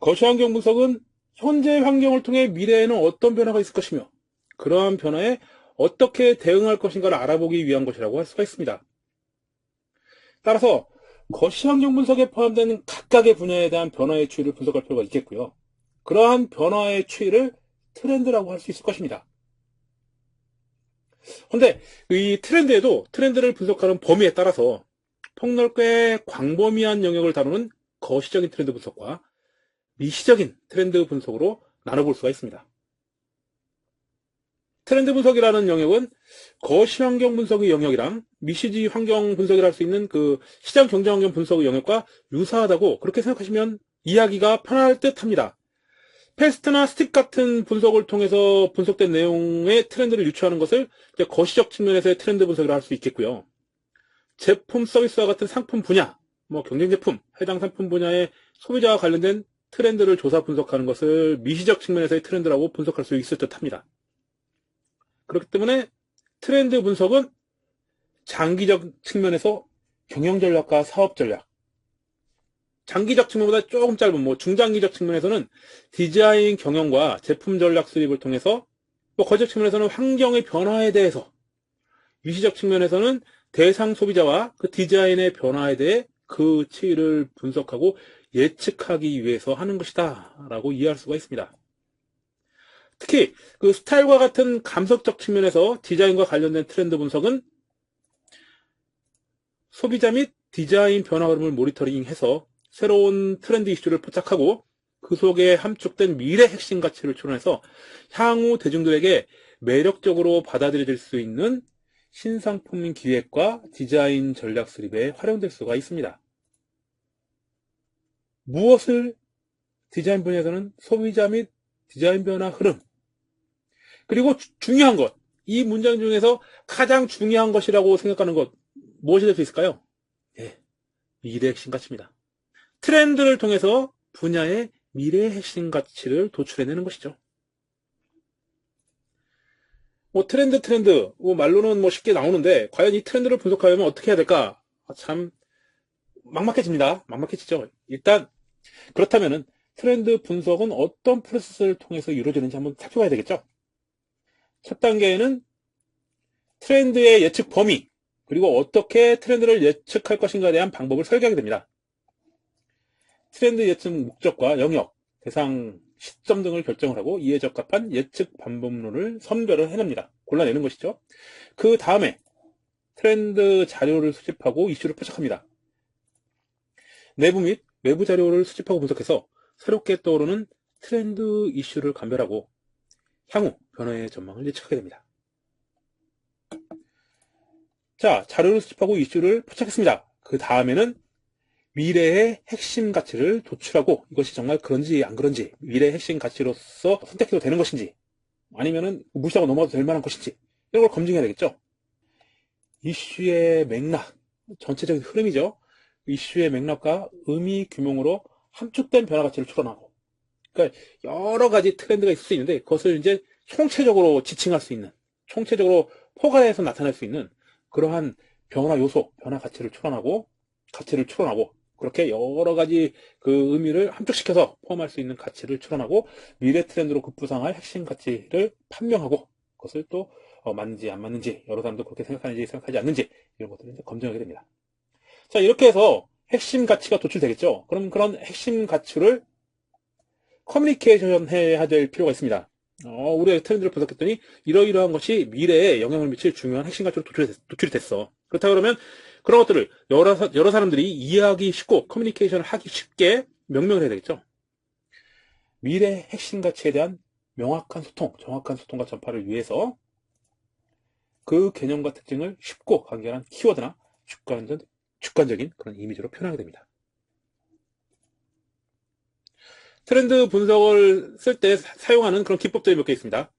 거시환경 분석은 현재 환경을 통해 미래에는 어떤 변화가 있을 것이며 그러한 변화에 어떻게 대응할 것인가를 알아보기 위한 것이라고 할 수가 있습니다. 따라서 거시환경 분석에 포함되는 각각의 분야에 대한 변화의 추이를 분석할 필요가 있겠고요. 그러한 변화의 추이를 트렌드라고 할 수 있을 것입니다. 그런데 이 트렌드에도 트렌드를 분석하는 범위에 따라서 폭넓게 광범위한 영역을 다루는 거시적인 트렌드 분석과 미시적인 트렌드 분석으로 나눠볼 수가 있습니다. 트렌드 분석이라는 영역은 거시환경 분석의 영역이랑 미시지 환경 분석이라 할 수 있는 그 시장 경제 환경 분석의 영역과 유사하다고 그렇게 생각하시면 이해하기가 편할 듯 합니다. 패스트나 스틱 같은 분석을 통해서 분석된 내용의 트렌드를 유추하는 것을 이제 거시적 측면에서의 트렌드 분석이라 할 수 있겠고요. 제품 서비스와 같은 상품 분야, 경쟁 제품, 해당 상품 분야의 소비자와 관련된 트렌드를 조사 분석하는 것을 미시적 측면에서의 트렌드라고 분석할 수 있을 듯 합니다. 그렇기 때문에 트렌드 분석은 장기적 측면에서 경영 전략과 사업 전략, 장기적 측면보다 조금 짧은 중장기적 측면에서는 디자인 경영과 제품 전략 수립을 통해서 거시적 측면에서는 환경의 변화에 대해서, 미시적 측면에서는 대상 소비자와 그 디자인의 변화에 대해 그 추이를 분석하고 예측하기 위해서 하는 것이다 라고 이해할 수가 있습니다. 특히 그 스타일과 같은 감성적 측면에서 디자인과 관련된 트렌드 분석은 소비자 및 디자인 변화 흐름을 모니터링해서 새로운 트렌드 이슈를 포착하고 그 속에 함축된 미래 핵심 가치를 추론해서 향후 대중들에게 매력적으로 받아들여질 수 있는 신상품 기획과 디자인 전략 수립에 활용될 수가 있습니다. 무엇을 디자인 분야에서는 소비자 및 디자인 변화 흐름, 그리고 중요한 것, 이 문장 중에서 가장 중요한 것이라고 생각하는 것, 무엇이 될 수 있을까요? 네, 미래의 핵심 가치입니다. 트렌드를 통해서 분야의 미래의 핵심 가치를 도출해내는 것이죠. 트렌드, 말로는 쉽게 나오는데, 과연 이 트렌드를 분석하려면 어떻게 해야 될까? 참, 막막해지죠. 일단, 그렇다면은, 트렌드 분석은 어떤 프로세스를 통해서 이루어지는지 한번 살펴봐야 되겠죠? 첫 단계에는 트렌드의 예측 범위, 그리고 어떻게 트렌드를 예측할 것인가에 대한 방법을 설계하게 됩니다. 트렌드 예측 목적과 영역, 대상, 시점 등을 결정을 하고 이에 적합한 예측 방법론을 선별을 해냅니다. 골라내는 것이죠. 그 다음에 트렌드 자료를 수집하고 이슈를 포착합니다. 내부 및 외부 자료를 수집하고 분석해서 새롭게 떠오르는 트렌드 이슈를 감별하고 향후 변화의 전망을 예측하게 됩니다. 자, 자료를 수집하고 이슈를 포착했습니다. 그 다음에는 미래의 핵심 가치를 도출하고 이것이 정말 그런지 안 그런지, 미래의 핵심 가치로서 선택해도 되는 것인지 아니면은 무시하고 넘어가도 될 만한 것인지 이런 걸 검증해야 되겠죠. 이슈의 맥락, 전체적인 흐름이죠. 이슈의 맥락과 의미 규명으로 함축된 변화 가치를 추론하고, 그러니까 여러 가지 트렌드가 있을 수 있는데 그것을 이제 총체적으로 지칭할 수 있는, 총체적으로 포괄해서 나타낼 수 있는 그러한 변화 요소, 변화 가치를 추론하고 그렇게 여러 가지 그 의미를 함축시켜서 포함할 수 있는 가치를 추론하고 미래 트렌드로 급부상할 핵심 가치를 판명하고 그것을 또 맞는지 안 맞는지, 여러 사람도 그렇게 생각하는지 생각하지 않는지 이런 것들을 이제 검증하게 됩니다. 자, 이렇게 해서 핵심 가치가 도출되겠죠. 그럼 그런 핵심 가치를 커뮤니케이션 해야 될 필요가 있습니다. 우리가 트렌드를 분석했더니 이러이러한 것이 미래에 영향을 미칠 중요한 핵심 가치로 도출이 됐어. 그렇다 그러면 그런 것들을 여러 사람들이 이해하기 쉽고 커뮤니케이션을 하기 쉽게 명명을 해야 되겠죠. 미래 핵심 가치에 대한 명확한 소통, 정확한 소통과 전파를 위해서 그 개념과 특징을 쉽고 간결한 키워드나 주관적인 그런 이미지로 표현하게 됩니다. 트렌드 분석을 쓸 때 사용하는 그런 기법들이 몇 개 있습니다.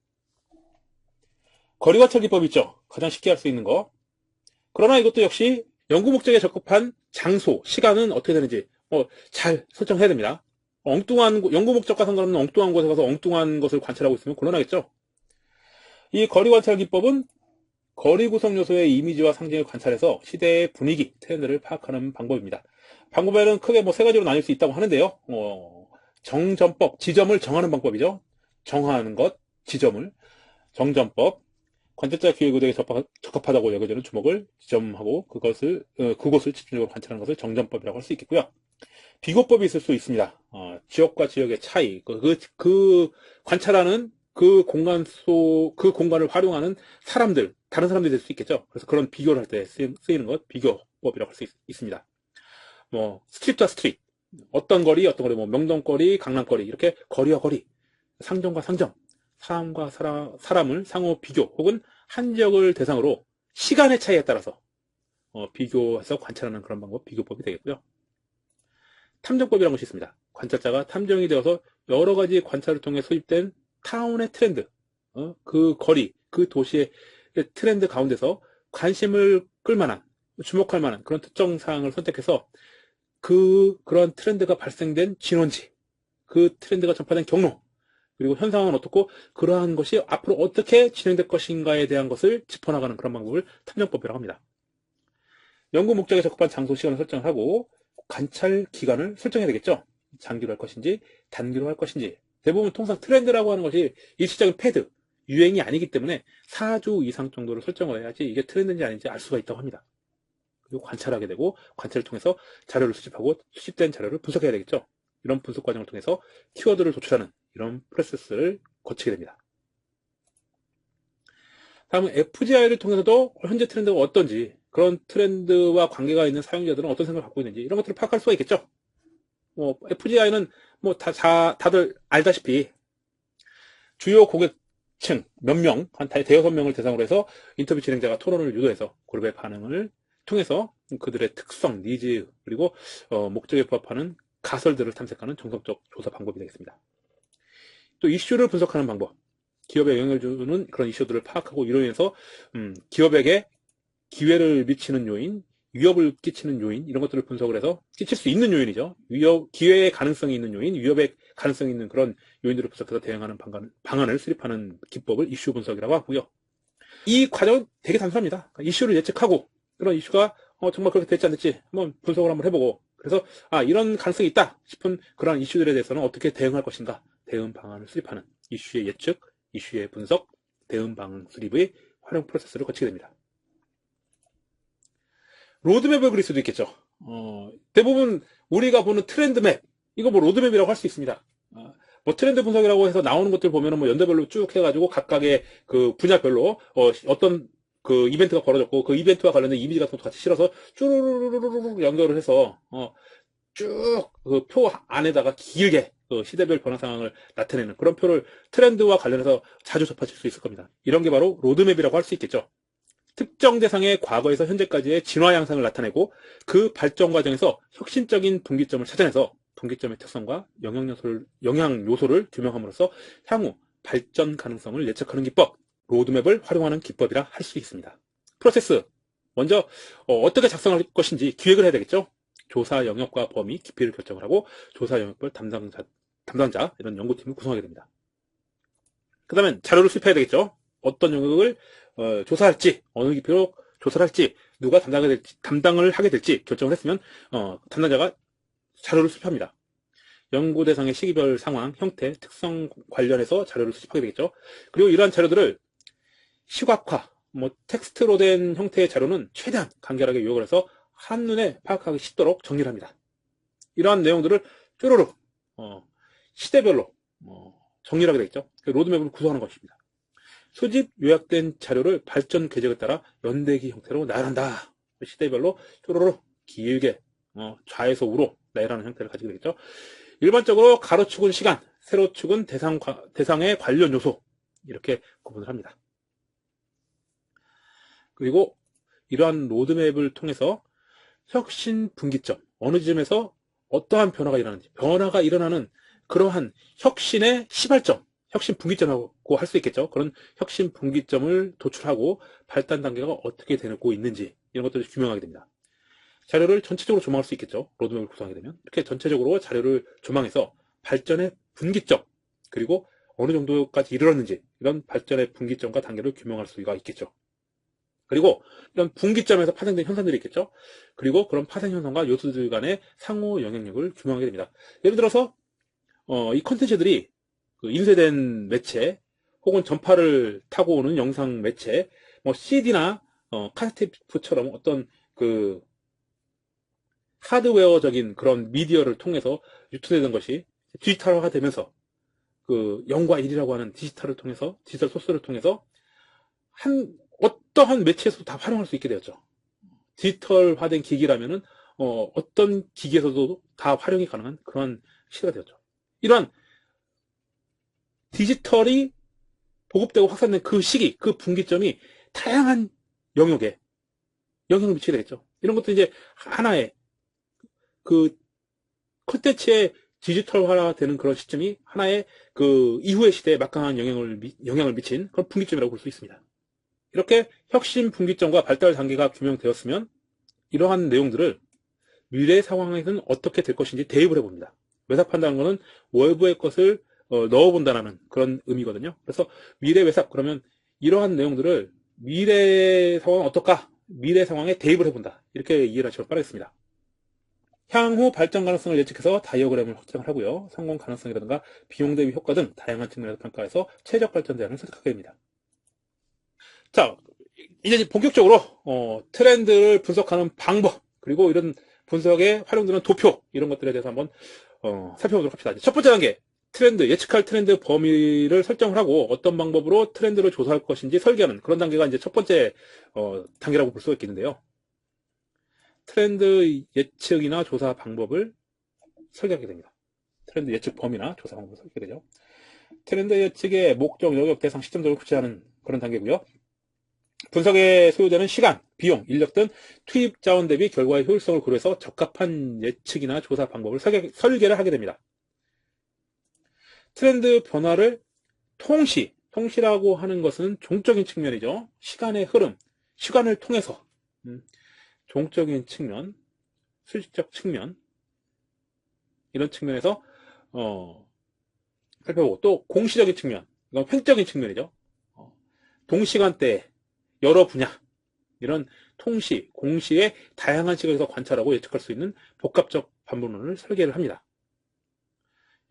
거리관찰 기법 있죠. 가장 쉽게 할 수 있는 거. 그러나 이것도 역시 연구 목적에 적합한 장소, 시간은 어떻게 되는지 잘 설정해야 됩니다. 연구 목적과 상관없는 엉뚱한 곳에 가서 엉뚱한 것을 관찰하고 있으면 곤란하겠죠. 이 거리관찰 기법은 거리 구성 요소의 이미지와 상징을 관찰해서 시대의 분위기, 트렌드를 파악하는 방법입니다. 방법에는 크게 세 가지로 나뉠 수 있다고 하는데요. 정전법, 지점을 정하는 방법이죠. 정하는 것, 지점을. 정전법, 관찰자 기회 구도에 적합하다고 여겨지는 주목을 지점하고 그곳을 집중적으로 관찰하는 것을 정전법이라고 할 수 있겠고요. 비교법이 있을 수 있습니다. 지역과 지역의 차이, 그 관찰하는 그 공간을 활용하는 사람들, 다른 사람들이 될 수 있겠죠. 그래서 그런 비교를 할 때 쓰이는 것, 비교법이라고 할 수 있습니다. 스트릿과 스트릿, 어떤 거리, 뭐 명동거리, 강남거리, 이렇게 거리와 거리, 상점과 상점, 사람과 사람을 상호 비교, 혹은 한 지역을 대상으로 시간의 차이에 따라서 비교해서 관찰하는 그런 방법, 비교법이 되겠고요. 탐정법이라는 것이 있습니다. 관찰자가 탐정이 되어서 여러 가지 관찰을 통해 수집된 타운의 트렌드, 그 거리, 그 도시의 트렌드 가운데서 관심을 끌만한, 주목할 만한 그런 특정 사항을 선택해서 그런 트렌드가 발생된 진원지, 그 트렌드가 전파된 경로, 그리고 현상은 어떻고 그러한 것이 앞으로 어떻게 진행될 것인가에 대한 것을 짚어나가는 그런 방법을 탐정법이라고 합니다. 연구 목적에 적합한 장소, 시간을 설정을 하고 관찰 기간을 설정해야 되겠죠. 장기로 할 것인지 단기로 할 것인지. 대부분 통상 트렌드라고 하는 것이 일시적인 패드, 유행이 아니기 때문에 4주 이상 정도를 설정을 해야지 이게 트렌드인지 아닌지 알 수가 있다고 합니다. 그리고 관찰하게 되고 관찰을 통해서 자료를 수집하고 수집된 자료를 분석해야 되겠죠. 이런 분석 과정을 통해서 키워드를 도출하는 이런 프로세스를 거치게 됩니다. 다음은 FGI를 통해서도 현재 트렌드가 어떤지, 그런 트렌드와 관계가 있는 사용자들은 어떤 생각을 갖고 있는지 이런 것들을 파악할 수가 있겠죠. FGI는 다들 알다시피 주요 고객층 몇 명, 한 대여섯 명을 대상으로 해서 인터뷰 진행자가 토론을 유도해서 그룹의 반응을 통해서 그들의 특성, 니즈, 그리고 목적에 부합하는 가설들을 탐색하는 정석적 조사 방법이 되겠습니다. 또 이슈를 분석하는 방법, 기업에 영향을 주는 그런 이슈들을 파악하고 이로 인해서 기업에게 기회를 미치는 요인, 위협을 끼치는 요인, 이런 것들을 분석을 해서 끼칠 수 있는 요인이죠. 기회의 가능성이 있는 요인, 위협의 가능성이 있는 그런 요인들을 분석해서 대응하는 방안을 수립하는 기법을 이슈 분석이라고 하고요. 이 과정은 되게 단순합니다. 이슈를 예측하고 그런 이슈가 정말 그렇게 될지 안 될지 한번 분석을 한번 해보고, 그래서 이런 가능성이 있다 싶은 그런 이슈들에 대해서는 어떻게 대응할 것인가, 대응 방안을 수립하는 이슈의 예측, 이슈의 분석, 대응 방안 수립의 활용 프로세스를 거치게 됩니다. 로드맵을 그릴 수도 있겠죠. 대부분 우리가 보는 트렌드맵, 이거 로드맵이라고 할 수 있습니다. 트렌드 분석이라고 해서 나오는 것들 보면은 연도별로 쭉 해가지고 각각의 그 분야별로 어떤 그 이벤트가 벌어졌고 그 이벤트와 관련된 이미지 같은 것도 같이 실어서 쭈루루루루루 연결을 해서 쭉 그 표 안에다가 길게 그 시대별 변화 상황을 나타내는 그런 표를 트렌드와 관련해서 자주 접하실 수 있을 겁니다. 이런 게 바로 로드맵이라고 할 수 있겠죠. 특정 대상의 과거에서 현재까지의 진화 양상을 나타내고 그 발전 과정에서 혁신적인 분기점을 찾아내서 분기점의 특성과 영향 요소를 규명함으로써 향후 발전 가능성을 예측하는 기법, 로드맵을 활용하는 기법이라 할 수 있습니다. 프로세스, 먼저 어떻게 작성할 것인지 기획을 해야 되겠죠. 조사 영역과 범위, 깊이를 결정을 하고 조사 영역별 담당자 이런 연구팀을 구성하게 됩니다. 그 다음에 자료를 수집해야 되겠죠. 어떤 영역을 조사할지, 어느 깊이로 조사를 할지, 누가 담당을 하게 될지 결정을 했으면 담당자가 자료를 수집합니다. 연구 대상의 시기별 상황, 형태, 특성 관련해서 자료를 수집하게 되겠죠. 그리고 이러한 자료들을 시각화, 텍스트로 된 형태의 자료는 최대한 간결하게 요약을 해서 한눈에 파악하기 쉽도록 정리를 합니다. 이러한 내용들을 쭈루룩 시대별로 정리를 하게 되겠죠. 로드맵을 구성하는 것입니다. 수집 요약된 자료를 발전 궤적에 따라 연대기 형태로 나열한다. 시대별로 쭈루룩 길게 좌에서 우로 나열하는 형태를 가지게 되겠죠. 일반적으로 가로축은 시간, 세로축은 대상의 관련 요소, 이렇게 구분을 합니다. 그리고 이러한 로드맵을 통해서 혁신 분기점, 어느 지점에서 어떠한 변화가 일어나는 그러한 혁신의 시발점, 혁신 분기점이라고 할 수 있겠죠. 그런 혁신 분기점을 도출하고 발단 단계가 어떻게 되고 있는지 이런 것들을 규명하게 됩니다. 자료를 전체적으로 조망할 수 있겠죠. 로드맵을 구성하게 되면 이렇게 전체적으로 자료를 조망해서 발전의 분기점, 그리고 어느 정도까지 이르렀는지 이런 발전의 분기점과 단계를 규명할 수가 있겠죠. 그리고 이런 분기점에서 파생된 현상들이 있겠죠. 그리고 그런 파생 현상과 요소들 간의 상호 영향력을 규명하게 됩니다. 예를 들어서 이 콘텐츠들이 그 인쇄된 매체 혹은 전파를 타고 오는 영상 매체, 뭐 CD나 카세트테이프처럼 어떤 그 하드웨어적인 그런 미디어를 통해서 유통되던 것이 디지털화가 되면서 그 0과 1이라고 하는 디지털을 통해서, 디지털 소스를 통해서 어떠한 매체에서도 다 활용할 수 있게 되었죠. 디지털화된 기기라면은 어떤 기기에서도 다 활용이 가능한 그런 시대가 되었죠. 이러한 디지털이 보급되고 확산된 그 시기, 그 분기점이 다양한 영역에 영향을 미치게 되겠죠. 이런 것도 이제 하나의 그 콘텐츠의 디지털화되는 그런 시점이 하나의 그 이후의 시대에 막강한 영향을 미친 그런 분기점이라고 볼 수 있습니다. 이렇게 혁신 분기점과 발달 단계가 규명되었으면 이러한 내용들을 미래 상황에서는 어떻게 될 것인지 대입을 해봅니다. 외삽한다는 것은 외부의 것을 넣어본다는 그런 의미거든요. 그래서 미래 외삽, 그러면 이러한 내용들을 미래 상황은 어떨까? 미래 상황에 대입을 해본다. 이렇게 이해를 하시면 빠르겠습니다. 향후 발전 가능성을 예측해서 다이어그램을 확장을 하고요. 성공 가능성이라든가 비용 대비 효과 등 다양한 측면에서 평가해서 최적 발전 대안을 선택하게 됩니다. 자, 이제 본격적으로 트렌드를 분석하는 방법, 그리고 이런 분석에 활용되는 도표, 이런 것들에 대해서 한번 살펴보도록 합시다. 첫 번째 단계, 트렌드, 예측할 트렌드 범위를 설정을 하고 어떤 방법으로 트렌드를 조사할 것인지 설계하는 그런 단계가 이제 첫 번째 단계라고 볼 수가 있겠는데요. 트렌드 예측이나 조사 방법을 설계하게 됩니다. 트렌드 예측 범위나 조사 방법을 설계하게 되죠. 트렌드 예측의 목적, 영역, 대상, 시점 등을 구체하는 그런 단계고요. 분석에 소요되는 시간, 비용, 인력 등 투입 자원 대비 결과의 효율성을 고려해서 적합한 예측이나 조사 방법을 설계를 하게 됩니다. 트렌드 변화를 통시라고 하는 것은 종적인 측면이죠. 시간의 흐름, 시간을 통해서 종적인 측면, 수직적 측면, 이런 측면에서 살펴보고, 또 공시적인 측면, 이건 횡적인 측면이죠. 동시간대 여러 분야, 이런 통시, 공시의 다양한 시각에서 관찰하고 예측할 수 있는 복합적 반복론을 설계를 합니다.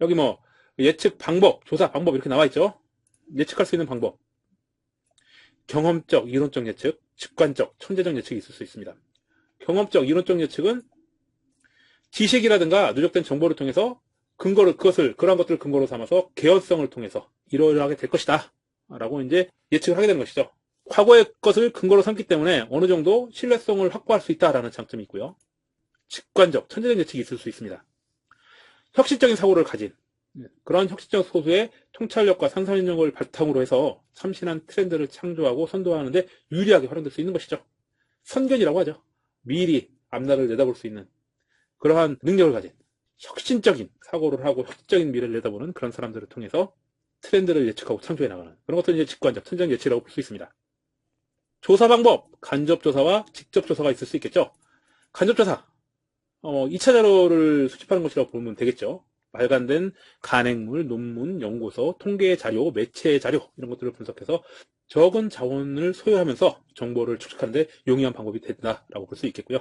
여기 뭐 예측 방법, 조사 방법 이렇게 나와 있죠. 예측할 수 있는 방법, 경험적, 이론적 예측, 직관적, 천재적 예측이 있을 수 있습니다. 경험적, 이론적 예측은 지식이라든가 누적된 정보를 통해서 그러한 것들을 근거로 삼아서 개연성을 통해서 이러하게 될 것이다 라고 이제 예측을 하게 되는 것이죠. 과거의 것을 근거로 삼기 때문에 어느 정도 신뢰성을 확보할 수 있다라는 장점이 있고요. 직관적, 천재적 예측이 있을 수 있습니다. 혁신적인 사고를 가진 그런 혁신적 소수의 통찰력과 상상력을 바탕으로 해서 참신한 트렌드를 창조하고 선도하는데 유리하게 활용될 수 있는 것이죠. 선견이라고 하죠. 미리 앞날을 내다볼 수 있는 그러한 능력을 가진 혁신적인 사고를 하고 혁신적인 미래를 내다보는 그런 사람들을 통해서 트렌드를 예측하고 창조해 나가는 그런 것들은 이제 직관적, 천재적 예측이라고 볼 수 있습니다. 조사 방법, 간접조사와 직접조사가 있을 수 있겠죠. 간접조사, 2차 자료를 수집하는 것이라고 보면 되겠죠. 발간된 간행물, 논문, 연구서, 통계 자료, 매체 자료 이런 것들을 분석해서 적은 자원을 소요하면서 정보를 축적하는데 용이한 방법이 된다라고 볼 수 있겠고요.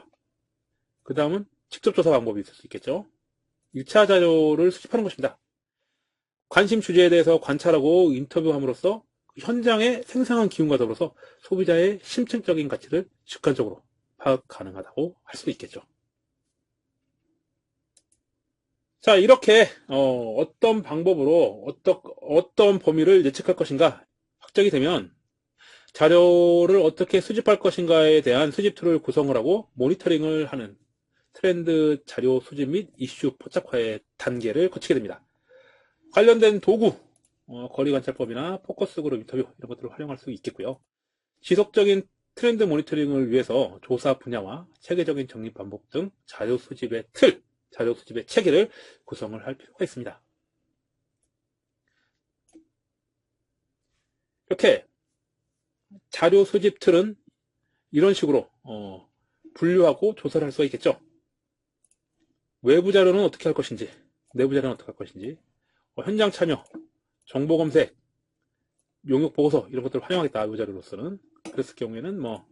그 다음은 직접조사 방법이 있을 수 있겠죠. 1차 자료를 수집하는 것입니다. 관심 주제에 대해서 관찰하고 인터뷰함으로써 현장의 생생한 기운과 더불어서 소비자의 심층적인 가치를 직관적으로 파악 가능하다고 할 수 있겠죠. 자, 이렇게 어떤 방법으로 어떤 범위를 예측할 것인가 확정이 되면 자료를 어떻게 수집할 것인가에 대한 수집 툴을 구성을 하고 모니터링을 하는 트렌드 자료 수집 및 이슈 포착화의 단계를 거치게 됩니다. 관련된 도구, 거리관찰법이나 포커스 그룹 인터뷰 이런 것들을 활용할 수 있겠고요. 지속적인 트렌드 모니터링을 위해서 조사 분야와 체계적인 정립 방법 등 자료 수집의 틀, 자료 수집의 체계를 구성을 할 필요가 있습니다. 이렇게 자료 수집 틀은 이런 식으로 분류하고 조사를 할 수가 있겠죠. 외부 자료는 어떻게 할 것인지, 내부 자료는 어떻게 할 것인지, 현장 참여, 정보 검색, 용역 보고서 이런 것들을 활용하겠다. 외부 자료로서는. 그랬을 경우에는 뭐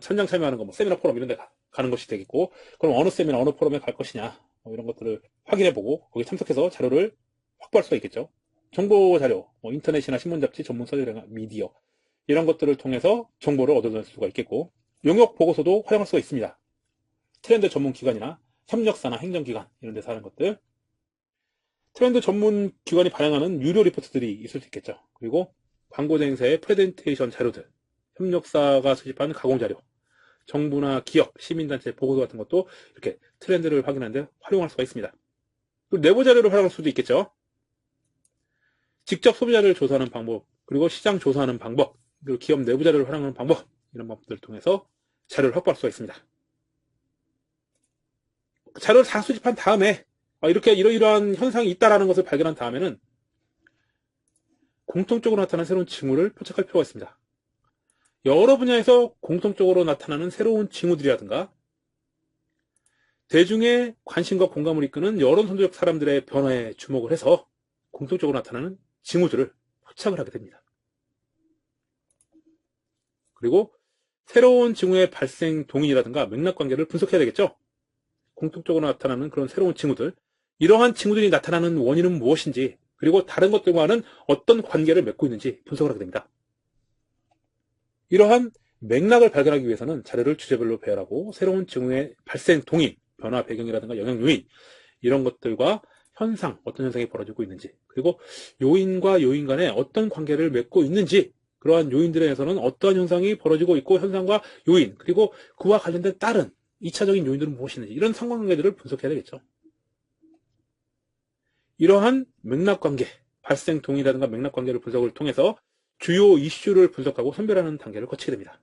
현장 참여하는 거, 뭐 세미나 포럼 이런 데 가는 것이 되겠고, 그럼 어느 세미나 어느 포럼에 갈 것이냐, 이런 것들을 확인해보고 거기에 참석해서 자료를 확보할 수가 있겠죠. 정보 자료, 인터넷이나 신문 잡지, 전문 서적이나 미디어 이런 것들을 통해서 정보를 얻어낼 수가 있겠고, 용역 보고서도 활용할 수가 있습니다. 트렌드 전문 기관이나 협력사나 행정기관 이런 데서 하는 것들, 트렌드 전문 기관이 발행하는 유료 리포트들이 있을 수 있겠죠. 그리고 광고 대행사의 프레젠테이션 자료들, 협력사가 수집한 가공 자료, 정부나 기업, 시민단체 보고서 같은 것도 이렇게 트렌드를 확인하는 데 활용할 수가 있습니다. 그리고 내부 자료를 활용할 수도 있겠죠. 직접 소비자를 조사하는 방법, 그리고 시장 조사하는 방법, 그리고 기업 내부 자료를 활용하는 방법, 이런 방법들을 통해서 자료를 확보할 수가 있습니다. 자료를 다 수집한 다음에 이렇게 이러이러한 현상이 있다는 것을 발견한 다음에는 공통적으로 나타나는 새로운 징후를 포착할 필요가 있습니다. 여러 분야에서 공통적으로 나타나는 새로운 징후들이라든가 대중의 관심과 공감을 이끄는 여론선도적 사람들의 변화에 주목을 해서 공통적으로 나타나는 징후들을 포착을 하게 됩니다. 그리고 새로운 징후의 발생 동인이라든가 맥락관계를 분석해야 되겠죠. 공통적으로 나타나는 그런 새로운 징후들, 이러한 징후들이 나타나는 원인은 무엇인지, 그리고 다른 것들과는 어떤 관계를 맺고 있는지 분석을 하게 됩니다. 이러한 맥락을 발견하기 위해서는 자료를 주제별로 배열하고 새로운 징후의 발생 동인, 변화 배경이라든가 영향 요인 이런 것들과 현상, 어떤 현상이 벌어지고 있는지, 그리고 요인과 요인 간에 어떤 관계를 맺고 있는지, 그러한 요인들에 대해서는 어떠한 현상이 벌어지고 있고 현상과 요인, 그리고 그와 관련된 다른 2차적인 요인들은 무엇이는지 이런 상관관계들을 분석해야 되겠죠. 이러한 맥락관계, 발생 동의라든가 맥락관계를 분석을 통해서 주요 이슈를 분석하고 선별하는 단계를 거치게 됩니다.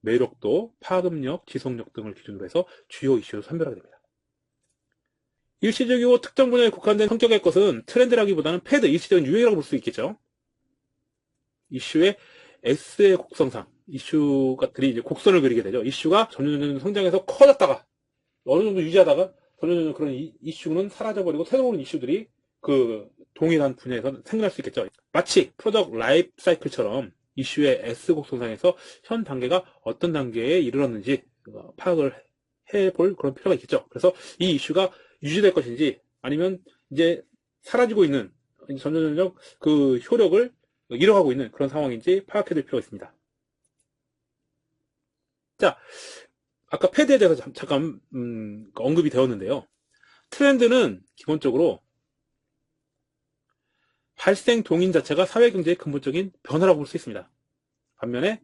매력도, 파급력, 지속력 등을 기준으로 해서 주요 이슈를 선별하게 됩니다. 일시적이고 특정 분야에 국한된 성격의 것은 트렌드라기보다는 패드, 일시적인 유행이라고 볼 수 있겠죠. 이슈의 S의 곡선상, 이슈가들이 이제 곡선을 그리게 되죠. 이슈가 점점 성장해서 커졌다가 어느 정도 유지하다가 점점 그런 이슈는 사라져버리고 새로운 이슈들이 그 동일한 분야에서 생겨날 수 있겠죠. 마치 프로덕트 라이프 사이클처럼 이슈의 S곡선상에서 현 단계가 어떤 단계에 이르렀는지 파악을 해볼 그런 필요가 있겠죠. 그래서 이 이슈가 유지될 것인지 아니면 이제 사라지고 있는 점점 그 효력을 잃어가고 있는 그런 상황인지 파악해둘 필요가 있습니다. 자, 아까 패드에 대해서 잠깐 언급이 되었는데요. 트렌드는 기본적으로 발생 동인 자체가 사회경제의 근본적인 변화라고 볼 수 있습니다. 반면에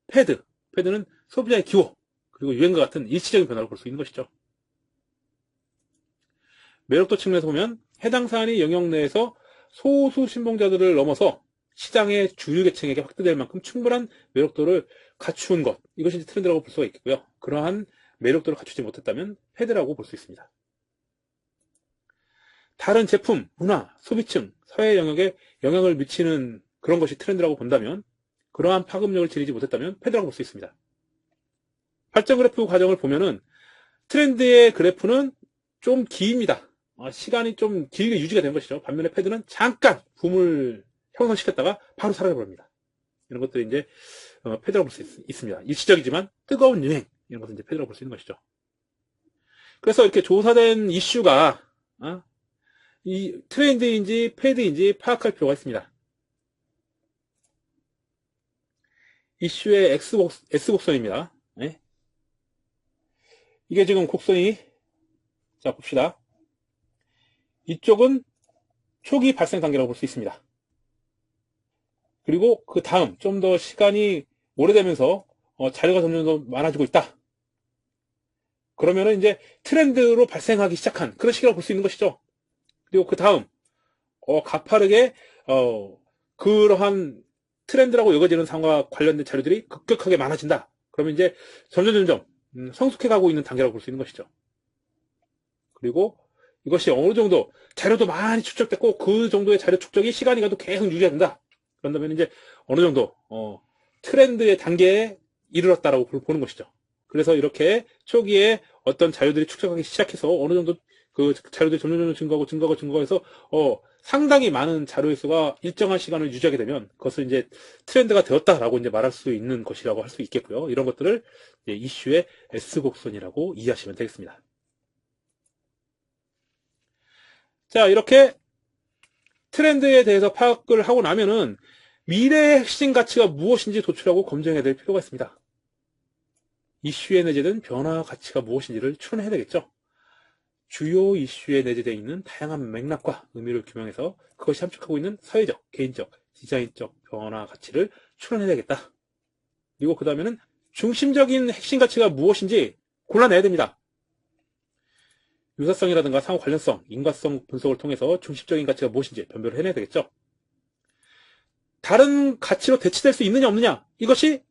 패드는 소비자의 기호, 그리고 유행과 같은 일시적인 변화를 볼 수 있는 것이죠. 매력도 측면에서 보면 해당 사안이 영역 내에서 소수 신봉자들을 넘어서 시장의 주류 계층에게 확대될 만큼 충분한 매력도를 갖춘 것, 이것이 트렌드라고 볼 수가 있겠고요. 그러한 매력도를 갖추지 못했다면 패드라고 볼 수 있습니다. 다른 제품, 문화, 소비층, 사회 영역에 영향을 미치는 그런 것이 트렌드라고 본다면, 그러한 파급력을 지니지 못했다면 패드라고 볼 수 있습니다. 발전 그래프 과정을 보면은 트렌드의 그래프는 좀 깁니다. 시간이 좀 길게 유지가 된 것이죠. 반면에 패드는 잠깐 붐을 형성시켰다가 바로 사라져버립니다. 이런 것들이 이제 패드라고 볼 수 있습니다. 일시적이지만 뜨거운 유행, 이런 것을 이제 패드라고 볼 수 있는 것이죠. 그래서 이렇게 조사된 이슈가 이 트렌드인지 패드인지 파악할 필요가 있습니다. 이슈의 S곡선입니다. 네. 이게 지금 곡선이, 자 봅시다. 이쪽은 초기 발생 단계라고 볼 수 있습니다. 그리고 그 다음 좀 더 시간이 오래되면서 자료가 점점 더 많아지고 있다. 그러면은 이제 트렌드로 발생하기 시작한 그런 시기라고 볼 수 있는 것이죠. 그리고 그 다음 가파르게 그러한 트렌드라고 여겨지는 상황과 관련된 자료들이 급격하게 많아진다. 그러면 이제 점점 성숙해가고 있는 단계라고 볼 수 있는 것이죠. 그리고 이것이 어느 정도 자료도 많이 축적됐고 그 정도의 자료 축적이 시간이 가도 계속 유지가 된다. 그런다면 이제 어느 정도 트렌드의 단계에 이르렀다라고 보는 것이죠. 그래서 이렇게 초기에 어떤 자료들이 축적하기 시작해서 어느 정도 그 자료들이 점점 증가해서 상당히 많은 자료의 수가 일정한 시간을 유지하게 되면 그것을 이제 트렌드가 되었다라고 이제 말할 수 있는 것이라고 할 수 있겠고요. 이런 것들을 이제 이슈의 S곡선이라고 이해하시면 되겠습니다. 자, 이렇게 트렌드에 대해서 파악을 하고 나면은 미래의 핵심 가치가 무엇인지 도출하고 검증해야 될 필요가 있습니다. 이슈에 내재된 변화 가치가 무엇인지를 추론해야 되겠죠. 주요 이슈에 내재되어 있는 다양한 맥락과 의미를 규명해서 그것이 함축하고 있는 사회적, 개인적, 디자인적 변화 가치를 추론해야 되겠다. 그리고 그 다음에는 중심적인 핵심 가치가 무엇인지 골라내야 됩니다. 유사성이라든가 상호 관련성, 인과성 분석을 통해서 중심적인 가치가 무엇인지 변별을 해내야 되겠죠. 다른 가치로 대치될 수 있느냐 없느냐, 이것이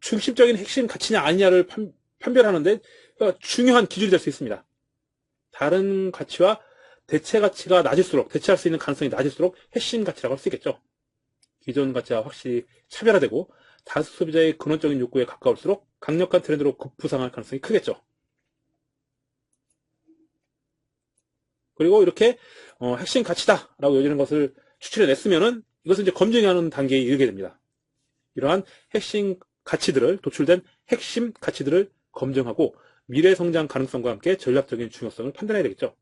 중심적인 핵심 가치냐 아니냐를 판별하는데 중요한 기준이 될 수 있습니다. 다른 가치와 대체 가치가 낮을수록, 대체할 수 있는 가능성이 낮을수록 핵심 가치라고 할 수 있겠죠. 기존 가치와 확실히 차별화되고 다수 소비자의 근원적인 욕구에 가까울수록 강력한 트렌드로 급부상할 가능성이 크겠죠. 그리고 이렇게 핵심 가치다라고 여기는 것을 추출해냈으면은 이것을 이제 검증하는 단계에 이르게 됩니다. 이러한 핵심 가치들을, 도출된 핵심 가치들을 검증하고 미래 성장 가능성과 함께 전략적인 중요성을 판단해야 되겠죠.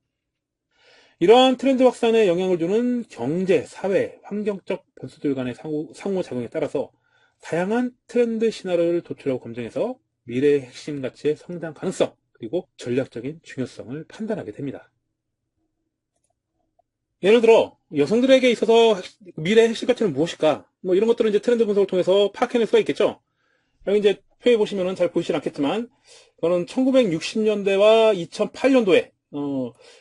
이러한 트렌드 확산에 영향을 주는 경제, 사회, 환경적 변수들 간의 상호작용에 따라서 다양한 트렌드 시나리오를 도출하고 검증해서 미래의 핵심 가치의 성장 가능성, 그리고 전략적인 중요성을 판단하게 됩니다. 예를 들어 여성들에게 있어서 미래의 핵심 가치는 무엇일까? 뭐 이런 것들은 이제 트렌드 분석을 통해서 파악해낼 수가 있겠죠. 여기 이제 표에 보시면은 잘 보이진 않겠지만, 저는 1960년대와 2008년도에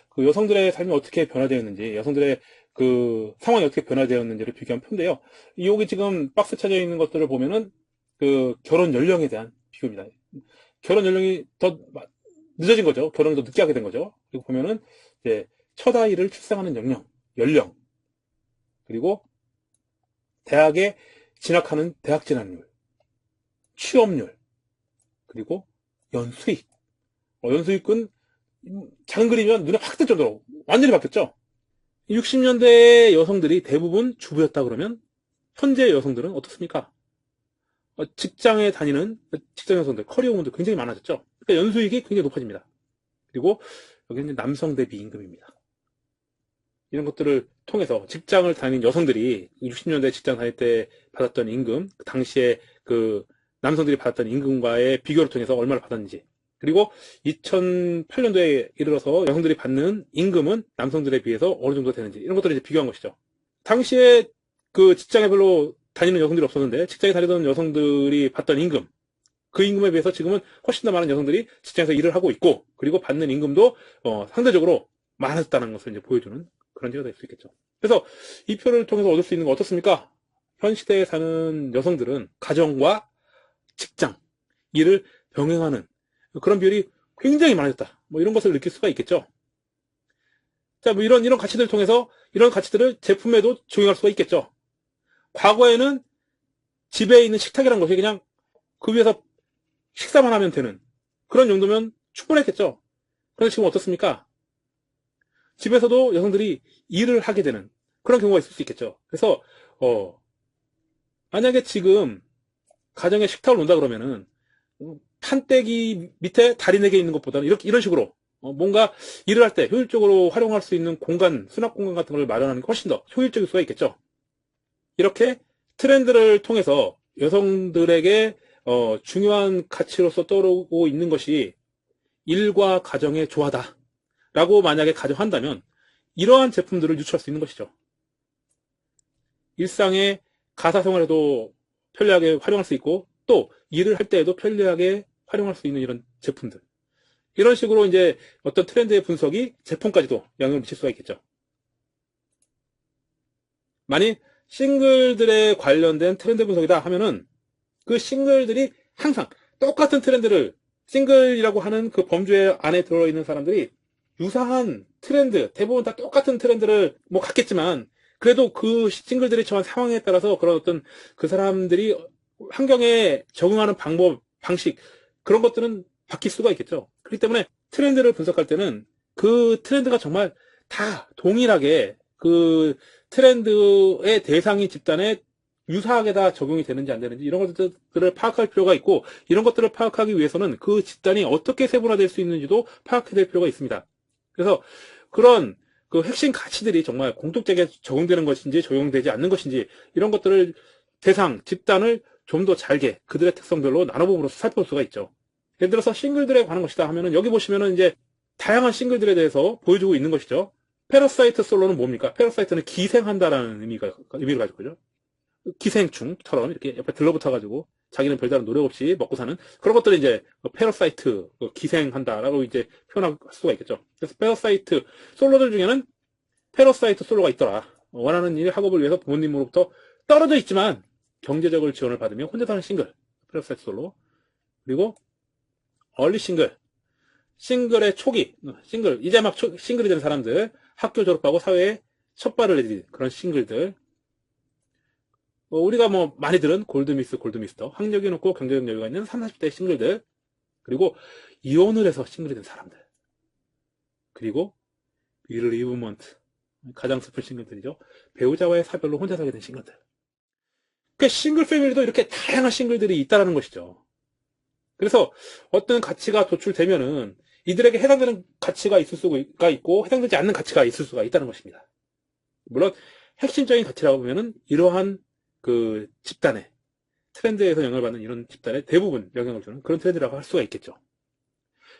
그 여성들의 삶이 어떻게 변화되었는지, 여성들의 그 상황이 어떻게 변화되었는지를 비교한 표인데요. 여기 지금 박스 쳐져 있는 것들을 보면은 그 결혼 연령에 대한 비교입니다. 결혼 연령이 더 늦어진 거죠. 결혼을 더 늦게 하게 된 거죠. 그리고 보면은 이제 첫 아이를 출산하는 연령, 그리고 대학에 진학하는 대학 진학률, 취업률, 그리고 연수익. 연수익은 작은 그림이면 눈에 확 뜰 정도로 완전히 바뀌었죠. 60년대 여성들이 대부분 주부였다 그러면 현재 여성들은 어떻습니까? 직장에 다니는 직장 여성들, 커리어우먼들 굉장히 많아졌죠. 그러니까 연수익이 굉장히 높아집니다. 그리고 여기는 남성 대비 임금입니다. 이런 것들을 통해서 직장을 다니는 여성들이 60년대 직장 다닐 때 받았던 임금, 그 당시에 그 남성들이 받았던 임금과의 비교를 통해서 얼마를 받았는지, 그리고 2008년도에 이르러서 여성들이 받는 임금은 남성들에 비해서 어느 정도 되는지, 이런 것들을 이제 비교한 것이죠. 당시에 그 직장에 별로 다니는 여성들이 없었는데 직장에 다니던 여성들이 받던 임금, 그 임금에 비해서 지금은 훨씬 더 많은 여성들이 직장에서 일을 하고 있고, 그리고 받는 임금도 상대적으로 많아졌다는 것을 이제 보여주는 그런 예가 될 수 있겠죠. 그래서 이 표를 통해서 얻을 수 있는 건 어떻습니까? 현 시대에 사는 여성들은 가정과 직장, 일을 병행하는 그런 비율이 굉장히 많아졌다. 뭐 이런 것을 느낄 수가 있겠죠. 자, 뭐 이런 가치들을 통해서 이런 가치들을 제품에도 적용할 수가 있겠죠. 과거에는 집에 있는 식탁이라는 것이 그냥 그 위에서 식사만 하면 되는 그런 정도면 충분했겠죠. 그런데 지금 어떻습니까? 집에서도 여성들이 일을 하게 되는 그런 경우가 있을 수 있겠죠. 그래서 만약에 지금 가정에 식탁을 놓는다 그러면은 판때기 밑에 다리 4개 있는 것보다는 이런 식으로 뭔가 일을 할 때 효율적으로 활용할 수 있는 공간, 수납 공간 같은 걸 마련하는 게 훨씬 더 효율적일 수가 있겠죠. 이렇게 트렌드를 통해서 여성들에게 중요한 가치로서 떠오르고 있는 것이 일과 가정의 조화다 라고 만약에 가정한다면 이러한 제품들을 유출할 수 있는 것이죠. 일상의 가사생활에도 편리하게 활용할 수 있고, 또 일을 할 때에도 편리하게 활용할 수 있는 이런 제품들, 이런 식으로 이제 어떤 트렌드의 분석이 제품까지도 영향을 미칠 수가 있겠죠. 만일 싱글들에 관련된 트렌드 분석이다 하면은 그 싱글들이 항상 똑같은 트렌드를, 싱글이라고 하는 그 범주의 안에 들어있는 사람들이 유사한 트렌드, 대부분 다 똑같은 트렌드를 뭐 갖겠지만, 그래도 그 싱글들이 처한 상황에 따라서 그런 어떤 그 사람들이 환경에 적응하는 방법, 방식, 그런 것들은 바뀔 수가 있겠죠. 그렇기 때문에 트렌드를 분석할 때는 그 트렌드가 정말 다 동일하게 그 트렌드의 대상인 집단에 유사하게 다 적용이 되는지 안 되는지, 이런 것들을 파악할 필요가 있고, 이런 것들을 파악하기 위해서는 그 집단이 어떻게 세분화될 수 있는지도 파악해야 될 필요가 있습니다. 그래서 그런 그 핵심 가치들이 정말 공통되게 적용되는 것인지 적용되지 않는 것인지 이런 것들을 대상, 집단을 좀 더 잘게 그들의 특성별로 나눠봄으로써 살펴볼 수가 있죠. 예를 들어서 싱글들에 관한 것이다 하면은 여기 보시면은 이제 다양한 싱글들에 대해서 보여주고 있는 것이죠. 페러사이트 솔로는 뭡니까? 페러사이트는 기생한다라는 의미를 가지고 있죠. 기생충처럼 이렇게 옆에 들러붙어가지고 자기는 별다른 노력 없이 먹고 사는 그런 것들을 이제 페러사이트, 기생한다라고 이제 표현할 수가 있겠죠. 그래서 페러사이트 솔로들 중에는 페러사이트 솔로가 있더라. 원하는 일, 학업을 위해서 부모님으로부터 떨어져 있지만 경제적으로 지원을 받으며 혼자 사는 싱글, 페러사이트 솔로. 그리고 얼리 싱글, 싱글의 초기, 이제 막 싱글이 된 사람들, 학교 졸업하고 사회에 첫 발을 내디딘 그런 싱글들. 우리가 뭐 많이 들은 골드미스터, 학력이 높고 경제적 여유가 있는 30, 40대 싱글들, 그리고 이혼을 해서 싱글이 된 사람들, 그리고 비리브먼트, 가장 슬픈 싱글들이죠. 배우자와의 사별로 혼자 살게 된 싱글들. 그 싱글 패밀리도 이렇게 다양한 싱글들이 있다라는 것이죠. 그래서 어떤 가치가 도출되면은 이들에게 해당되는 가치가 있을 수가 있고 해당되지 않는 가치가 있을 수가 있다는 것입니다. 물론 핵심적인 가치라고 보면은 이러한 그 집단의 트렌드에서 영향을 받는 이런 집단의 대부분 영향을 주는 그런 트렌드라고 할 수가 있겠죠.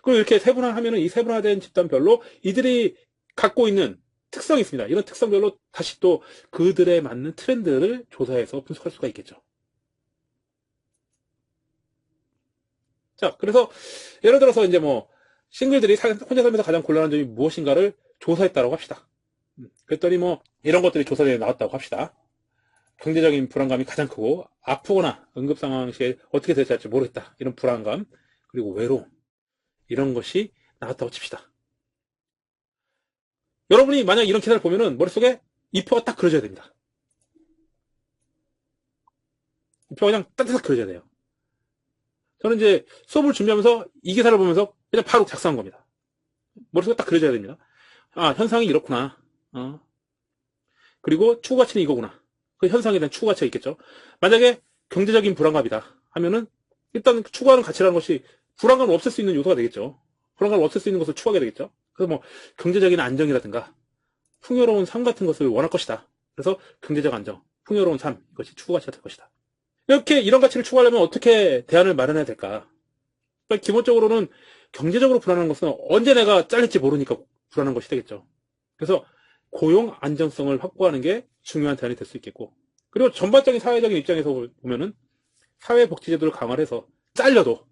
그리고 이렇게 세분화하면은 이 세분화된 집단별로 이들이 갖고 있는 특성이 있습니다. 이런 특성별로 다시 또 그들에 맞는 트렌드를 조사해서 분석할 수가 있겠죠. 자, 그래서 예를 들어서 이제 뭐 싱글들이 혼자 살면서 가장 곤란한 점이 무엇인가를 조사했다고 합시다. 그랬더니 뭐 이런 것들이 조사에 나왔다고 합시다. 경제적인 불안감이 가장 크고 아프거나 응급 상황 시에 어떻게 대처할지 모르겠다. 이런 불안감 그리고 외로움 이런 것이 나왔다고 칩시다. 여러분이 만약 이런 기사를 보면은 머릿속에 이 표가 딱 그려져야 됩니다. 이 표가 그냥 따뜻하게 그려져야 돼요. 저는 이제 수업을 준비하면서 이 기사를 보면서 그냥 바로 작성한 겁니다. 머릿속에 딱 그려져야 됩니다. 아, 현상이 이렇구나. 그리고 추구 가치는 이거구나. 그 현상에 대한 추구 가치가 있겠죠. 만약에 경제적인 불안감이다 하면은 일단 추구하는 가치라는 것이 불안감을 없앨 수 있는 요소가 되겠죠. 불안감을 없앨 수 있는 것을 추구하게 되겠죠. 그래서 뭐 경제적인 안정이라든가 풍요로운 삶 같은 것을 원할 것이다. 그래서 경제적 안정, 풍요로운 삶 이것이 추구 가치가 될 것이다. 이렇게 이런 가치를 추구하려면 어떻게 대안을 마련해야 될까? 그러니까 기본적으로는 경제적으로 불안한 것은 언제 내가 잘릴지 모르니까 불안한 것이 되겠죠. 그래서 고용 안정성을 확보하는 게 중요한 대안이 될 수 있겠고, 그리고 전반적인 사회적인 입장에서 보면은 사회복지제도를 강화를 해서 잘려도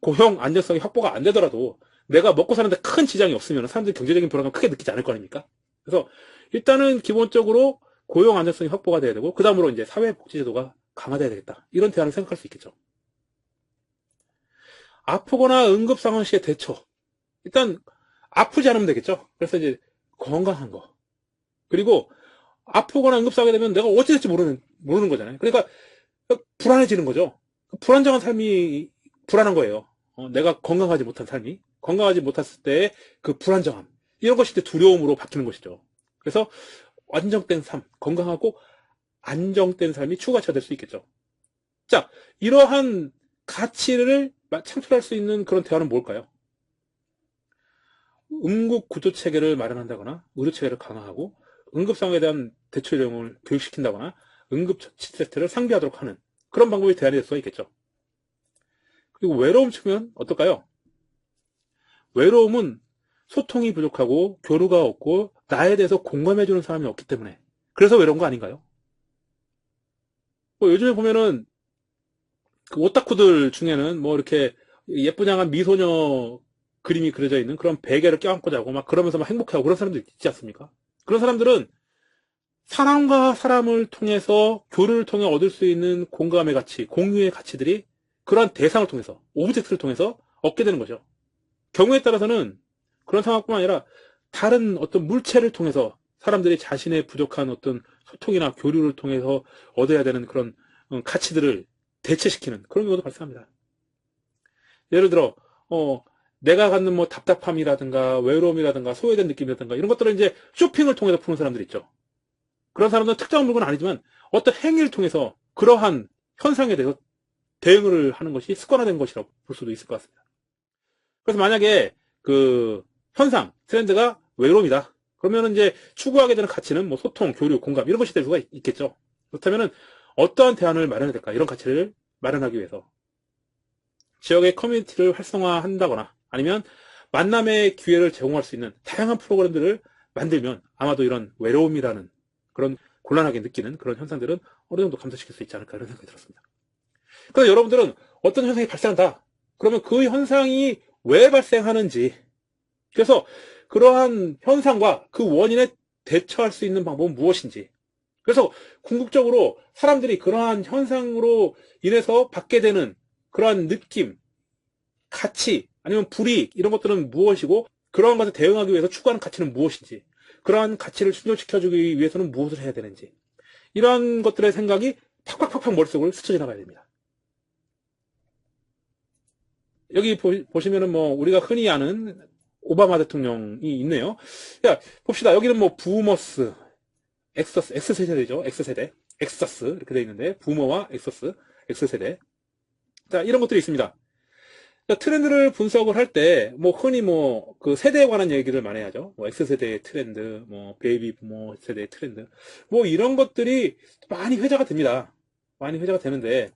고용 안정성이 확보가 안 되더라도 내가 먹고 사는데 큰 지장이 없으면 사람들이 경제적인 불안감 크게 느끼지 않을 거 아닙니까? 그래서 일단은 기본적으로 고용 안정성이 확보가 돼야 되고 그 다음으로 이제 사회복지제도가 강화돼야 되겠다. 이런 대안을 생각할 수 있겠죠. 아프거나 응급 상황 시의 대처. 일단 아프지 않으면 되겠죠. 그래서 이제 건강한 거. 그리고 아프거나 응급 상황이 되면 내가 어찌 될지 모르는 거잖아요. 그러니까 불안해지는 거죠. 불안정한 삶이 불안한 거예요. 내가 건강하지 못한 삶이. 건강하지 못했을 때의 그 불안정함. 이런 것이 두려움으로 바뀌는 것이죠. 그래서 안정된 삶, 건강하고 안정된 삶이 추구가치가 될 수 있겠죠. 자, 이러한 가치를 창출할 수 있는 그런 대안은 뭘까요? 응급 구조 체계를 마련한다거나 의료 체계를 강화하고 응급 상황에 대한 대처 요령을 교육시킨다거나 응급 처치 세트를 상비하도록 하는 그런 방법이 대안이 될 수가 있겠죠. 그리고 외로움 측면 어떨까요? 외로움은 소통이 부족하고 교류가 없고 나에 대해서 공감해주는 사람이 없기 때문에 그래서 외로운 거 아닌가요? 뭐 요즘에 보면은 그 오타쿠들 중에는 뭐 이렇게 예쁘장한 미소녀 그림이 그려져 있는 그런 베개를 껴안고 자고 막 그러면서 막 행복해하고 그런 사람들 있지 않습니까? 그런 사람들은 사람과 사람을 통해서 교류를 통해 얻을 수 있는 공감의 가치, 공유의 가치들이 그러한 대상을 통해서 오브젝트를 통해서 얻게 되는 거죠. 경우에 따라서는 그런 상황뿐만 아니라 다른 어떤 물체를 통해서 사람들이 자신의 부족한 어떤 소통이나 교류를 통해서 얻어야 되는 그런 가치들을 대체시키는 그런 경우도 발생합니다. 예를 들어 내가 갖는 뭐 답답함이라든가 외로움이라든가 소외된 느낌이라든가 이런 것들을 이제 쇼핑을 통해서 푸는 사람들이 있죠. 그런 사람들은 특정한 물건은 아니지만 어떤 행위를 통해서 그러한 현상에 대해서 대응을 하는 것이 습관화된 것이라고 볼 수도 있을 것 같습니다. 그래서 만약에 그 현상, 트렌드가 외로움이다. 그러면은 이제 추구하게 되는 가치는 뭐 소통, 교류, 공감 이런 것이 될 수가 있겠죠. 그렇다면은 어떠한 대안을 마련해야 될까? 이런 가치를 마련하기 위해서 지역의 커뮤니티를 활성화한다거나 아니면 만남의 기회를 제공할 수 있는 다양한 프로그램들을 만들면 아마도 이런 외로움이라는 그런 곤란하게 느끼는 그런 현상들은 어느 정도 감소시킬 수 있지 않을까 이런 생각이 들었습니다. 그래서 여러분들은 어떤 현상이 발생한다. 그러면 그 현상이 왜 발생하는지, 그래서 그러한 현상과 그 원인에 대처할 수 있는 방법은 무엇인지, 그래서 궁극적으로 사람들이 그러한 현상으로 인해서 받게 되는 그러한 느낌, 가치, 아니면 불이익 이런 것들은 무엇이고 그러한 것에 대응하기 위해서 추구하는 가치는 무엇인지, 그러한 가치를 충족시켜주기 위해서는 무엇을 해야 되는지, 이러한 것들의 생각이 팍팍팍팍 머릿속을 스쳐 지나가야 됩니다. 여기 보시면은 뭐 우리가 흔히 아는 오바마 대통령이 있네요. 자, 봅시다. 여기는 뭐 부머스, 엑서스, X세대죠. X세대. 엑서스 이렇게 되어 있는데 부머와 엑서스, X세대. 자, 이런 것들이 있습니다. 자, 트렌드를 분석을 할 때 뭐 흔히 뭐 그 세대에 관한 얘기를 많이 하죠. 뭐 X세대의 트렌드, 뭐 베이비 부머 세대의 트렌드. 뭐 이런 것들이 많이 회자가 됩니다. 많이 회자가 되는데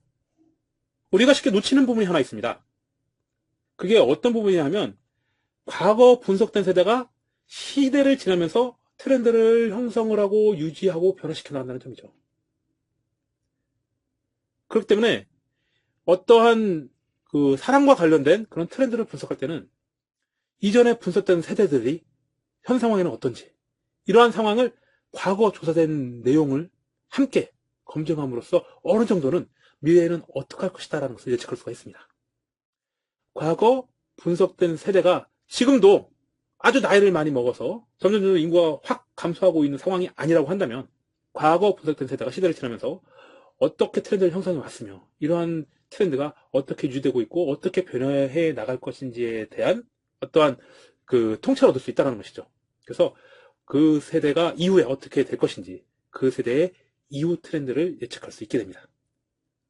우리가 쉽게 놓치는 부분이 하나 있습니다. 그게 어떤 부분이냐면 과거 분석된 세대가 시대를 지나면서 트렌드를 형성을 하고 유지하고 변화시켜 나간다는 점이죠. 그렇기 때문에 어떠한 그 사람과 관련된 그런 트렌드를 분석할 때는 이전에 분석된 세대들이 현 상황에는 어떤지, 이러한 상황을 과거 조사된 내용을 함께 검증함으로써 어느 정도는 미래에는 어떻게 할 것이다 라는 것을 예측할 수가 있습니다. 과거 분석된 세대가 지금도 아주 나이를 많이 먹어서 점점 인구가 확 감소하고 있는 상황이 아니라고 한다면 과거 분석된 세대가 시대를 지나면서 어떻게 트렌드를 형성해 왔으며 이러한 트렌드가 어떻게 유지되고 있고 어떻게 변화해 나갈 것인지에 대한 어떠한 그 통찰을 얻을 수 있다는 것이죠. 그래서 그 세대가 이후에 어떻게 될 것인지 그 세대의 이후 트렌드를 예측할 수 있게 됩니다.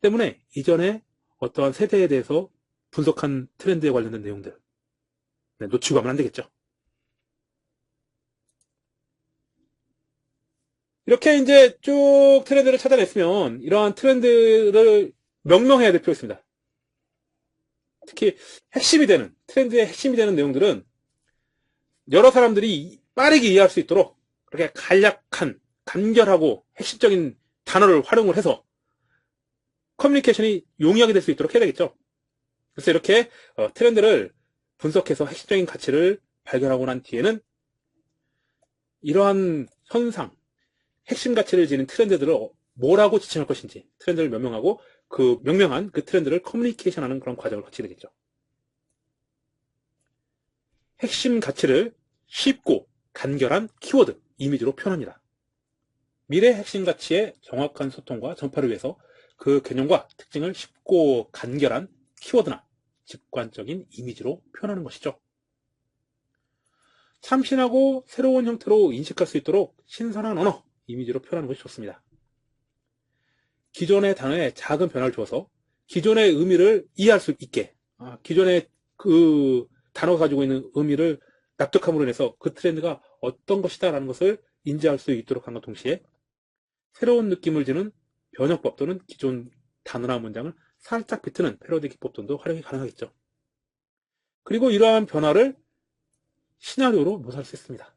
때문에 이전에 어떠한 세대에 대해서 분석한 트렌드에 관련된 내용들 놓치고 가면 안 되겠죠. 이렇게 이제 쭉 트렌드를 찾아냈으면 이러한 트렌드를 명명해야 될 필요가 있습니다. 특히 핵심이 되는, 트렌드의 핵심이 되는 내용들은 여러 사람들이 빠르게 이해할 수 있도록 그렇게 간략한, 간결하고 핵심적인 단어를 활용을 해서 커뮤니케이션이 용이하게 될 수 있도록 해야 되겠죠. 그래서 이렇게 트렌드를 분석해서 핵심적인 가치를 발견하고 난 뒤에는 이러한 현상, 핵심 가치를 지닌 트렌드들을 뭐라고 지칭할 것인지 트렌드를 명명하고 그 명명한 그 트렌드를 커뮤니케이션하는 그런 과정을 거치게 되겠죠. 핵심 가치를 쉽고 간결한 키워드, 이미지로 표현합니다. 미래 핵심 가치의 정확한 소통과 전파를 위해서 그 개념과 특징을 쉽고 간결한 키워드나 직관적인 이미지로 표현하는 것이죠. 참신하고 새로운 형태로 인식할 수 있도록 신선한 언어, 이미지로 표현하는 것이 좋습니다. 기존의 단어에 작은 변화를 주어서 기존의 의미를 이해할 수 있게, 기존의 그 단어가 가지고 있는 의미를 납득함으로 인해서 그 트렌드가 어떤 것이다 라는 것을 인지할 수 있도록 한것 동시에 새로운 느낌을 주는 변형법 또는 기존 단어나 문장을 살짝 비트는 패러디 기법 등도 활용이 가능하겠죠. 그리고 이러한 변화를 시나리오로 묘사할 수 있습니다.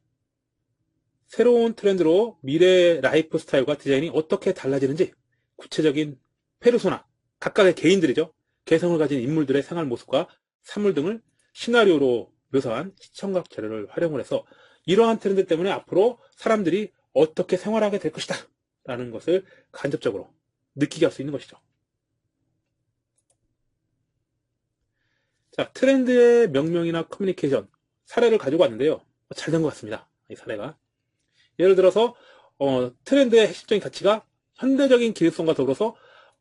새로운 트렌드로 미래 라이프 스타일과 디자인이 어떻게 달라지는지 구체적인 페르소나, 각각의 개인들이죠. 개성을 가진 인물들의 생활 모습과 산물 등을 시나리오로 묘사한 시청각 자료를 활용을 해서 이러한 트렌드 때문에 앞으로 사람들이 어떻게 생활하게 될 것이다 라는 것을 간접적으로 느끼게 할 수 있는 것이죠. 자, 트렌드의 명명이나 커뮤니케이션 사례를 가지고 왔는데요. 잘 된 것 같습니다. 이 사례가. 예를 들어서 트렌드의 핵심적인 가치가 현대적인 기획성과 더불어서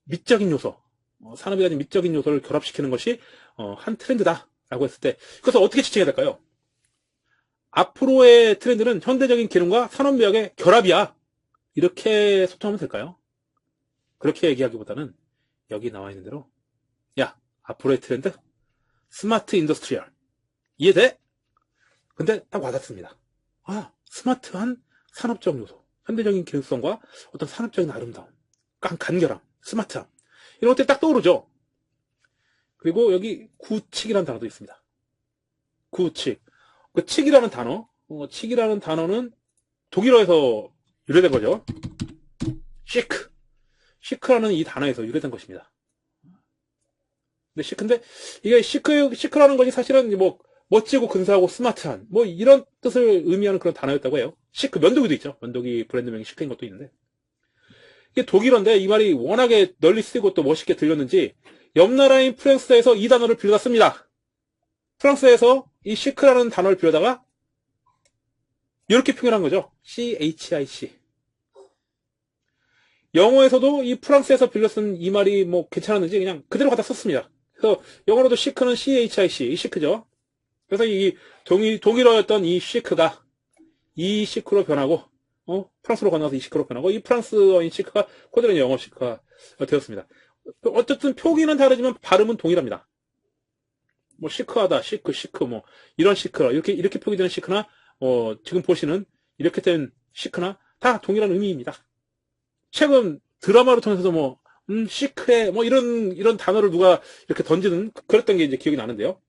미적인 요소, 산업이 가진 미적인 요소를 결합시키는 것이 한 트렌드다라고 했을 때 그것을 어떻게 지칭해야 될까요? 앞으로의 트렌드는 현대적인 기능과 산업미학의 결합이야. 이렇게 소통하면 될까요? 그렇게 얘기하기보다는 여기 나와 있는 대로 야, 앞으로의 트렌드 스마트 인더스트리얼 이해돼? 근데 딱 와닿습니다. 스마트한 산업적 요소, 현대적인 기능성과 어떤 산업적인 아름다움, 간결함, 스마트함, 이런 것들이 딱 떠오르죠. 그리고 여기 구칙이라는 단어도 있습니다. 구칙. 그 칙이라는 단어, 칙이라는 단어는 독일어에서 유래된 거죠. 시크. 시크라는 이 단어에서 유래된 것입니다. 근데 이게 시크라는 것이 사실은 뭐 멋지고 근사하고 스마트한 뭐 이런 뜻을 의미하는 그런 단어였다고 해요. 시크, 면도기도 있죠. 면도기 브랜드명이 시크인 것도 있는데, 이게 독일어인데 이 말이 워낙에 널리 쓰이고 또 멋있게 들렸는지 옆 나라인 프랑스에서 이 단어를 빌려다 씁니다. 프랑스에서 이 시크라는 단어를 빌려다가 이렇게 표현한 거죠. CHIC. 영어에서도 이 프랑스에서 빌려 쓴 이 말이 뭐 괜찮았는지 그냥 그대로 갖다 썼습니다. 그래서 영어로도 시크는 CHIC, 이 시크죠. 그래서 이 독일어였던 이 시크가 이 시크로 변하고, 프랑스로 건너서 이 시크로 변하고, 이 프랑스어인 시크가 그대로 영어 시크가 되었습니다. 어쨌든 표기는 다르지만 발음은 동일합니다. 뭐 시크하다, 시크, 뭐 이런 시크, 이렇게 표기되는 시크나, 지금 보시는 이렇게 된 시크나 다 동일한 의미입니다. 최근 드라마를 통해서도 뭐 시크해, 뭐 이런 단어를 누가 이렇게 던지는 그랬던 게 이제 기억이 나는데요.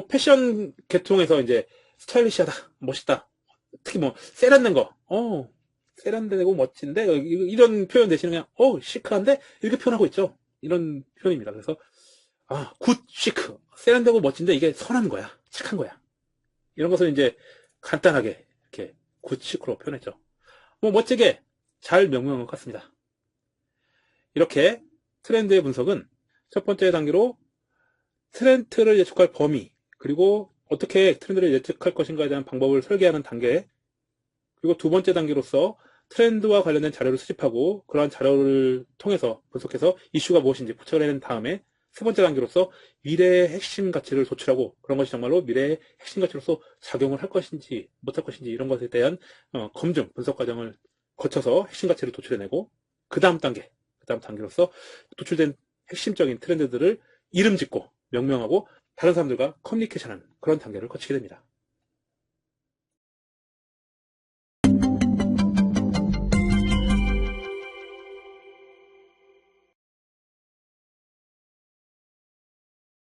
패션 계통에서 이제 스타일리시하다, 멋있다, 특히 뭐 세련된 거, 세련되고 멋진데 이런 표현 대신에 그냥 시크한데 이렇게 표현하고 있죠. 이런 표현입니다. 그래서 굿 시크, 세련되고 멋진데 이게 선한 거야, 착한 거야. 이런 것을 이제 간단하게 이렇게 굿 시크로 표현했죠. 뭐 멋지게 잘 명명한 것 같습니다. 이렇게 트렌드의 분석은 첫 번째 단계로 트렌드를 예측할 범위, 그리고 어떻게 트렌드를 예측할 것인가에 대한 방법을 설계하는 단계, 그리고 두 번째 단계로서 트렌드와 관련된 자료를 수집하고 그러한 자료를 통해서 분석해서 이슈가 무엇인지 포착을 해낸 다음에 세 번째 단계로서 미래의 핵심 가치를 도출하고 그런 것이 정말로 미래의 핵심 가치로서 작용을 할 것인지 못할 것인지 이런 것에 대한 검증, 분석 과정을 거쳐서 핵심 가치를 도출해내고 그 다음 단계로서 도출된 핵심적인 트렌드들을 이름 짓고 명명하고 다른 사람들과 커뮤니케이션하는 그런 단계를 거치게 됩니다.